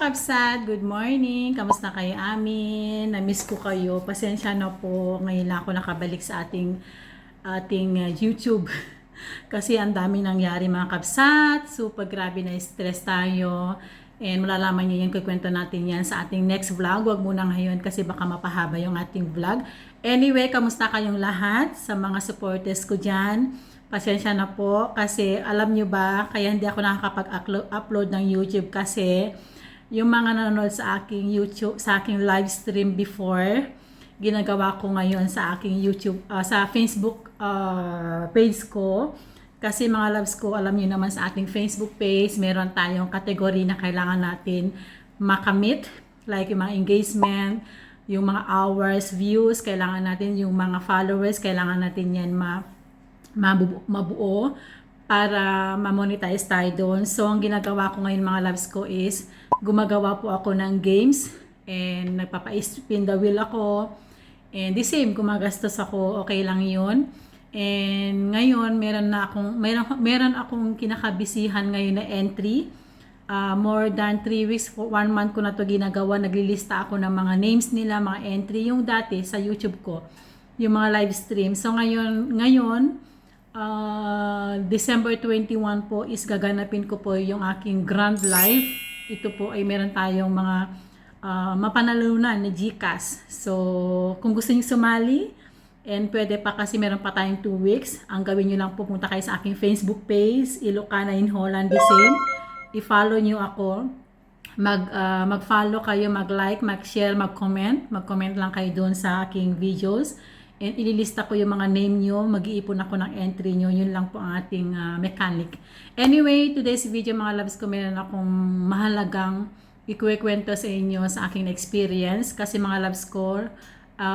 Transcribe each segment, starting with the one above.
Kabsat, good morning. Kamusta kayo amin? Na-miss ko kayo. Pasensya na po. Ngayon lang ako nakabalik sa ating YouTube. Kasi ang dami nangyari mga Kabsat. Super grabe na stress tayo. And malalaman nyo yan, kukwento natin yan sa ating next vlog. Huwag muna ngayon kasi baka mapahaba yung ating vlog. Anyway, kamusta kayong lahat sa mga supporters ko dyan? Pasensya na po kasi alam nyo ba, kaya hindi ako nakakapag-upload ng YouTube kasi yung mga nanonood sa aking YouTube, sa aking live stream before, ginagawa ko ngayon sa aking YouTube, sa Facebook page ko. Kasi mga loves ko, alam niyo naman sa ating Facebook page, meron tayong category na kailangan natin makamit. Like yung mga engagement, yung mga hours, views, kailangan natin yung mga followers, kailangan natin yan mabuo para ma-monetize tayo doon. So, ang ginagawa ko ngayon mga loves ko is, gumagawa po ako ng games and nagpapa-spin the wheel ako. And the same, gumagastos ako, okay lang yun. And ngayon, meron akong kinakabisihan ngayon na entry. More than 3 weeks, 1 month ko na to ginagawa. Naglilista ako ng mga names nila, mga entry. Yung dati sa YouTube ko, yung mga live stream. So ngayon, December 21 po is gaganapin ko po yung aking Grand Life. Ito po ay meron tayong mga mapanalunan na GCash. So, kung gusto niyo sumali, and pwede pa kasi meron pa tayong 2 weeks, ang gawin niyo lang, pupunta kayo sa aking Facebook page, Ilocana in Holland, the same. I-follow niyo ako. Mag-follow kayo, mag-like, mag-share, mag-comment. Mag-comment lang kayo doon sa aking videos. And ililista ko yung mga name nyo, mag-iipon ako ng entry nyo, yun lang po ang ating mechanic. Anyway, today's video mga loves ko, meron akong mahalagang ikukwento sa inyo sa aking experience. Kasi mga loves ko,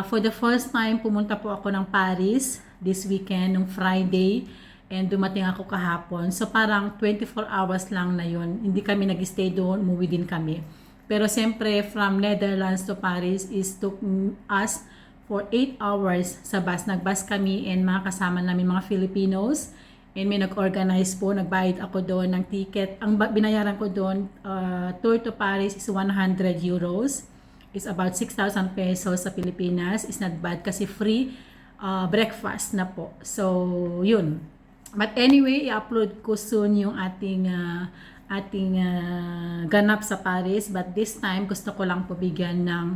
for the first time, pumunta po ako ng Paris this weekend, nung Friday, and dumating ako kahapon. So parang 24 hours lang na yun. Hindi kami nag-stay doon, umuwi din kami. Pero siyempre, from Netherlands to Paris is took us for 8 hours sa bus. Nag-bus kami and mga kasama namin mga Filipinos. And may nag-organize po, nagbayad ako doon ng ticket. Ang binayaran ko doon, tour to Paris is 100 euros. It's about 6,000 pesos sa Pilipinas. It's not bad kasi free breakfast na po. So, yun. But anyway, i-upload ko soon yung ating ganap sa Paris. But this time, gusto ko lang po bigyan ng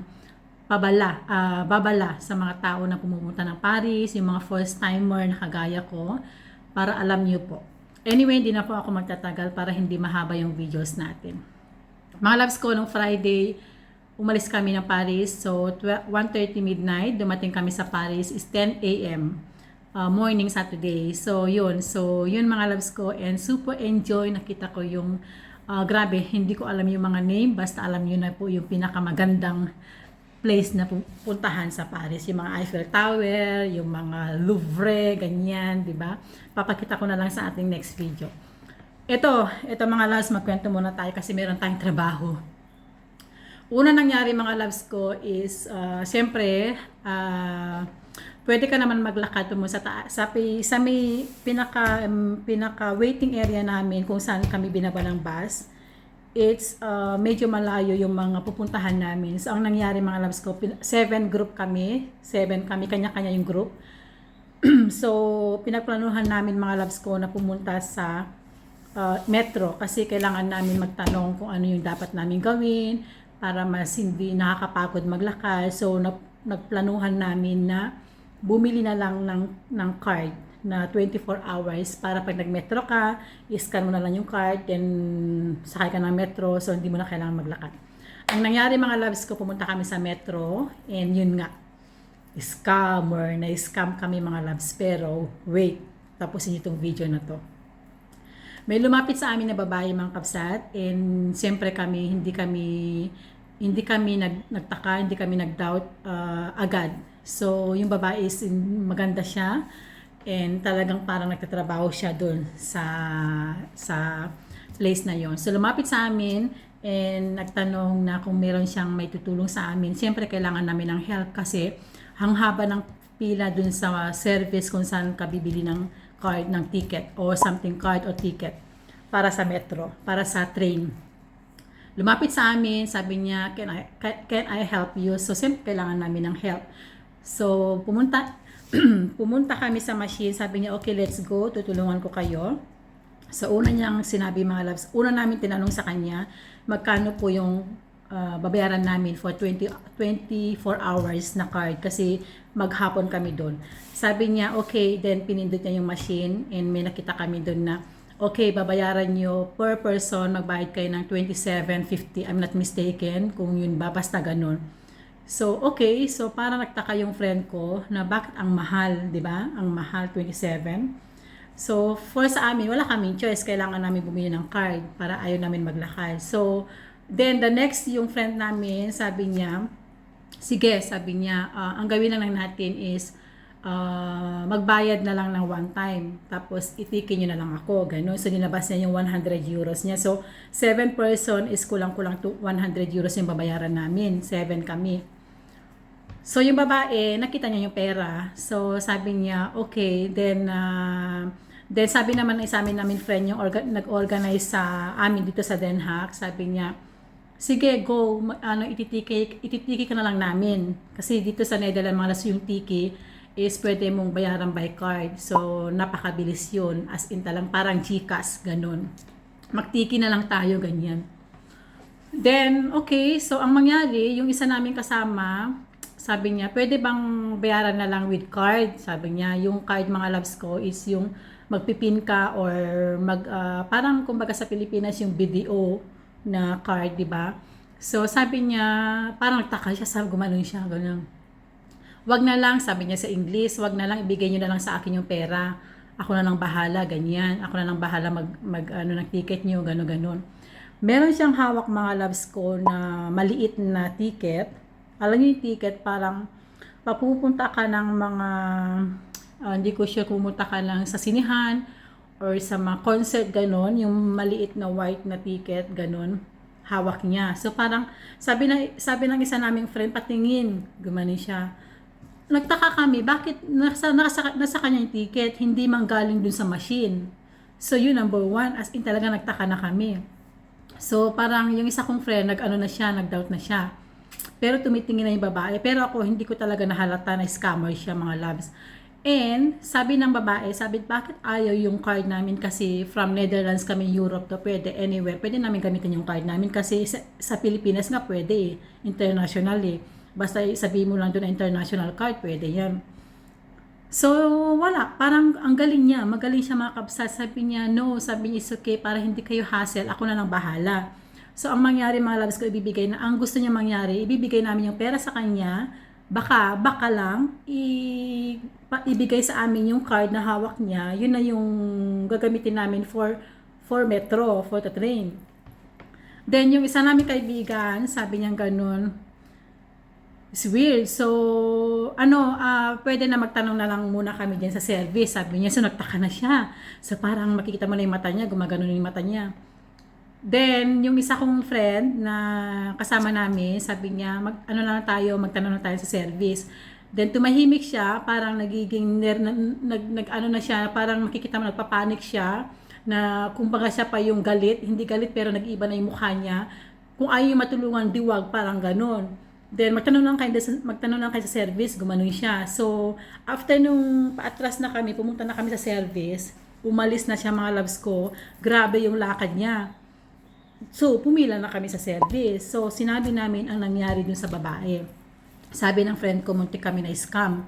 babala sa mga tao na pumupunta ng Paris, yung mga first timer na kagaya ko, para alam niyo po. Anyway, hindi na po ako magtatagal para hindi mahaba yung videos natin. Mga loves ko, nung Friday, umalis kami ng Paris. So, 1:30 midnight, dumating kami sa Paris is 10 a.m. Morning Saturday. So, yun. So, yun mga loves ko. And super enjoy. Nakita ko yung, grabe, hindi ko alam yung mga name. Basta alam nyo na po yung pinakamagandang place na puntahan sa Paris, yung mga Eiffel Tower, yung mga Louvre, ganyan, di ba? Papakita ko na lang sa ating next video. Ito mga loves, magkwento muna tayo kasi meron tayong trabaho. Una nangyari mga loves ko is, siyempre, pwede ka naman maglakad mo sa may pinaka waiting area namin kung saan kami binaba ng bus. It's medyo malayo yung mga pupuntahan namin. So, ang nangyari mga loves ko, 7 group kami. 7 kami, kanya-kanya yung group. So, pinagplanuhan namin mga loves ko na pumunta sa metro kasi kailangan namin magtanong kung ano yung dapat namin gawin para mas hindi nakakapagod maglakad. So, nagplanuhan namin na bumili na lang ng card na 24 hours para pag nag-metro ka, i-scan mo na lang yung card, then sakay ka ng metro, so hindi mo na kailangan maglakad. Ang nangyari mga loves ko, pumunta kami sa metro, and yun nga, na-scam kami mga loves, pero wait, tapusin itong video na to. May lumapit sa amin na babae mga kapsat, and siyempre kami, hindi kami nagtaka, hindi kami nag-doubt agad. So, yung babae is maganda siya, and talagang parang nagtatrabaho siya doon sa place na yon. So lumapit sa amin and nagtanong na kung meron siyang may tutulong sa amin. Siyempre kailangan namin ng help kasi ang haba ng pila doon sa service kung saan ka bibili ng card, ng ticket or something, card o ticket para sa metro, para sa train. lumapit sa amin, sabi niya, can I help you? So, siyempre, kailangan namin ng help. So, pumunta kami sa machine, sabi niya, okay, let's go, tutulungan ko kayo. So, una niyang sinabi, mga loves, una namin tinanong sa kanya, magkano po yung babayaran namin for 24 hours na card kasi maghapon kami doon. Sabi niya, okay, then pinindot niya yung machine and may nakita kami doon na, okay, babayaran nyo per person, magbayad kayo ng 27.50, I'm not mistaken, kung yun ba, basta ganun. So, okay, so parang nagtaka yung friend ko na bakit ang mahal, di ba? Ang mahal, 27. So, for sa amin, wala kaming choice. Kailangan namin bumili ng card para ayaw namin maglakad. So, then the next yung friend namin, sabi niya, sige, sabi niya, ang gawin lang natin is magbayad na lang ng one time. Tapos, itikin nyo na lang ako. Ganun. So, nilabas niya yung 100 euros niya. So, 7 person is kulang-kulang to 100 euros yung babayaran namin. 7 kami. So, yung babae, nakita niya yung pera. So, sabi niya, okay, then sabi naman sa amin namin friend yung nag-organize sa amin dito sa Den Haag, sabi niya, sige, go, ititiki ka na lang namin. Kasi dito sa Netherlands, mga yung tiki is pwede mong bayaran by card. So, napakabilis yun. As in talang parang GCash, ganun. Magtiki na lang tayo, ganyan. Then, okay, so ang mangyari, yung isa namin kasama, sabi niya, pwede bang bayaran na lang with card? Sabi niya, yung card mga loves ko is yung magpipin ka or parang kumbaga sa Pilipinas yung BDO na card, di ba? So sabi niya, parang nagtaka siya, sabi gumanon siya, ganun. Wag na lang, sabi niya sa English, wag na lang, ibigay niyo na lang sa akin yung pera. Ako na lang bahala, ganyan. Ako na lang bahala ng ticket niyo, gano'n. Meron siyang hawak mga loves ko na maliit na ticket. Alam niyo yung ticket, parang papupunta ka ng mga, hindi ko sure pumunta ka lang sa sinihan or sa mga concert, ganon, yung maliit na white na ticket, ganon, hawak niya. So parang, sabi ng isa naming friend, patingin, gumanin siya. Nagtaka kami, bakit nasa kanya yung ticket, hindi man galing dun sa machine. So yun, number one, as in talaga nagtaka na kami. So parang yung isa kong friend, nag-doubt na siya. Pero tumitingin na yung babae. Pero ako, hindi ko talaga nahalata na scammer siya, mga loves. And, sabi ng babae, bakit ayaw yung card namin? Kasi from Netherlands kami, Europe to, pwede anywhere. Pwede namin gamitin yung card namin kasi sa Pilipinas nga pwede eh. International eh. Basta sabihin mo lang doon na international card, pwede yan. So, wala. Parang ang galing niya. Magaling siya mga kabsat. Sabi niya, no. Sabi niya, it's okay. Para hindi kayo hassle. Ako na lang bahala. So, ang mangyari mga loves ko, ang gusto niya mangyari, ibibigay namin yung pera sa kanya, baka lang, ibigay sa amin yung card na hawak niya, yun na yung gagamitin namin for metro, for the train. Then, yung isa namin kaibigan, sabi niya ganun, it's weird. So, pwede na magtanong na lang muna kami dyan sa service. Sabi niya, so nagtaka na siya. So, parang makikita mo na yung mata niya, gumagano yung mata niya. Then, yung isa kong friend na kasama namin, sabi niya, magtanong na tayo sa service. Then, tumahimik siya, parang nagiging, na siya, parang makikita mo, nagpapanik siya, na kumbaga siya pa yung galit, hindi galit pero nag-iba na yung mukha niya. Kung ayaw yung matulungan, diwag, parang ganon. Then, magtanong lang kayo sa service, gumanon siya. So, after nung paatras na kami, pumunta na kami sa service, umalis na siya mga loves ko, grabe yung lakad niya. So, pumila na kami sa service. So, sinabi namin ang nangyari dun sa babae. Sabi ng friend ko, muntik kami na scam.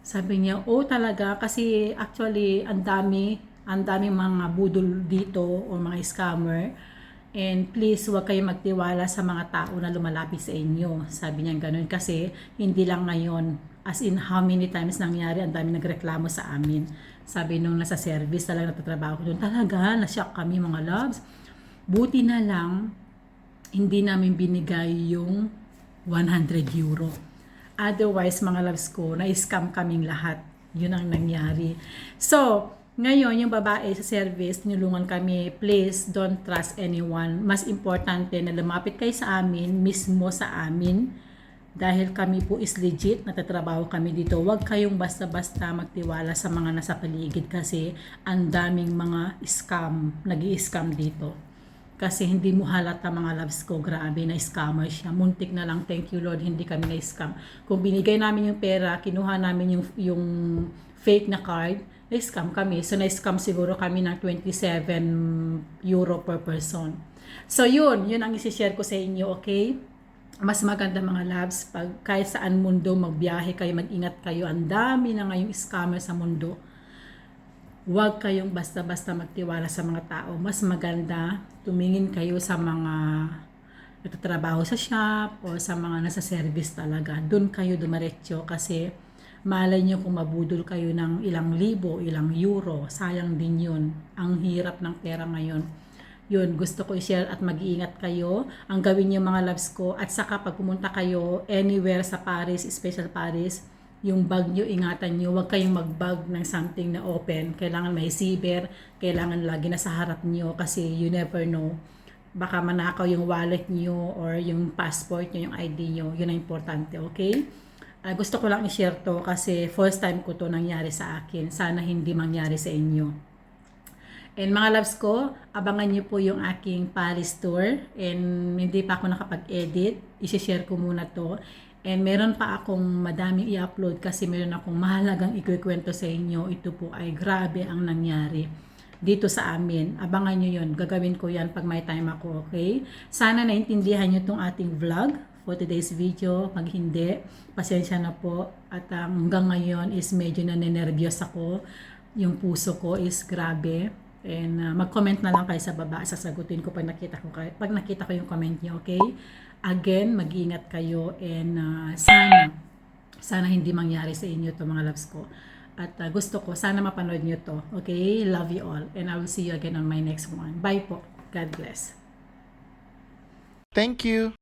Sabi niya, talaga, kasi actually, ang dami mga budol dito o mga scammer. And please, huwag kayo magtiwala sa mga tao na lumalapit sa inyo. Sabi niya ganun, kasi hindi lang ngayon. As in, how many times nangyari, ang dami nagreklamo sa amin. Sabi nung nasa service, talaga natatrabaho ko doon. Talaga, nashock kami mga loves. Buti na lang, hindi namin binigay yung 100 euro. Otherwise, mga loves ko, na-scam kaming lahat. Yun ang nangyari. So, ngayon, yung babae sa service, tinulungan kami, please don't trust anyone. Mas importante na lumapit kayo sa amin, mismo sa amin. Dahil kami po is legit, natatrabaho kami dito. Huwag kayong basta-basta magtiwala sa mga nasa paligid kasi ang daming mga scam, nag-i-scam dito. Kasi hindi mo halata mga loves ko, grabe na scammer siya. Muntik na lang, thank you Lord, hindi kami na-scam. Kung binigay namin yung pera, kinuha namin yung fake na card, na-scam kami. So na-scam siguro kami ng 27 euro per person. So yun ang isi-share ko sa inyo, okay? Mas maganda mga loves, pag kahit saan mundo magbiyahe kayo, mag-ingat kayo. Ang dami na ngayong scammer sa mundo. Huwag kayong basta-basta magtiwala sa mga tao. Mas maganda tumingin kayo sa mga nagtatrabaho sa shop o sa mga nasa service talaga. Doon kayo dumiretso kasi malay nyo kung mabudol kayo ng ilang libo, ilang euro. Sayang din yun. Ang hirap ng pera ngayon. Yun, gusto ko i-share at mag-iingat kayo. Ang gawin niyo mga loves ko. At saka pag pumunta kayo anywhere sa Paris, special Paris, yung bag nyo, ingatan nyo, huwag kayong mag-bag ng something na open. Kailangan may zipper, kailangan lagi na sa harap nyo kasi you never know. Baka manakaw yung wallet nyo or yung passport nyo, yung ID nyo. Yun ang importante, okay? Gusto ko lang i-share to kasi first time ko to nangyari sa akin. Sana hindi mangyari sa inyo. And mga loves ko, abangan nyo po yung aking Paris tour. And hindi pa ako nakapag-edit. I-share ko muna to. And meron pa akong madaming i-upload kasi meron akong mahalagang ikukwento sa inyo. Ito po ay grabe ang nangyari dito sa amin. Abangan nyo yun. Gagawin ko yan pag may time ako, okay? Sana naintindihan nyo tong ating vlog for today's video. Pag hindi, pasensya na po. At hanggang ngayon is medyo nanenervyos ako. Yung puso ko is grabe. And mag-comment na lang kayo sa baba. Sasagutin ko pag nakita ko yung comment niyo, okay? Again, mag-ingat kayo and sana hindi mangyari sa inyo to mga loves ko. At gusto ko, sana mapanood nyo to. Okay? Love you all. And I will see you again on my next one. Bye po. God bless. Thank you.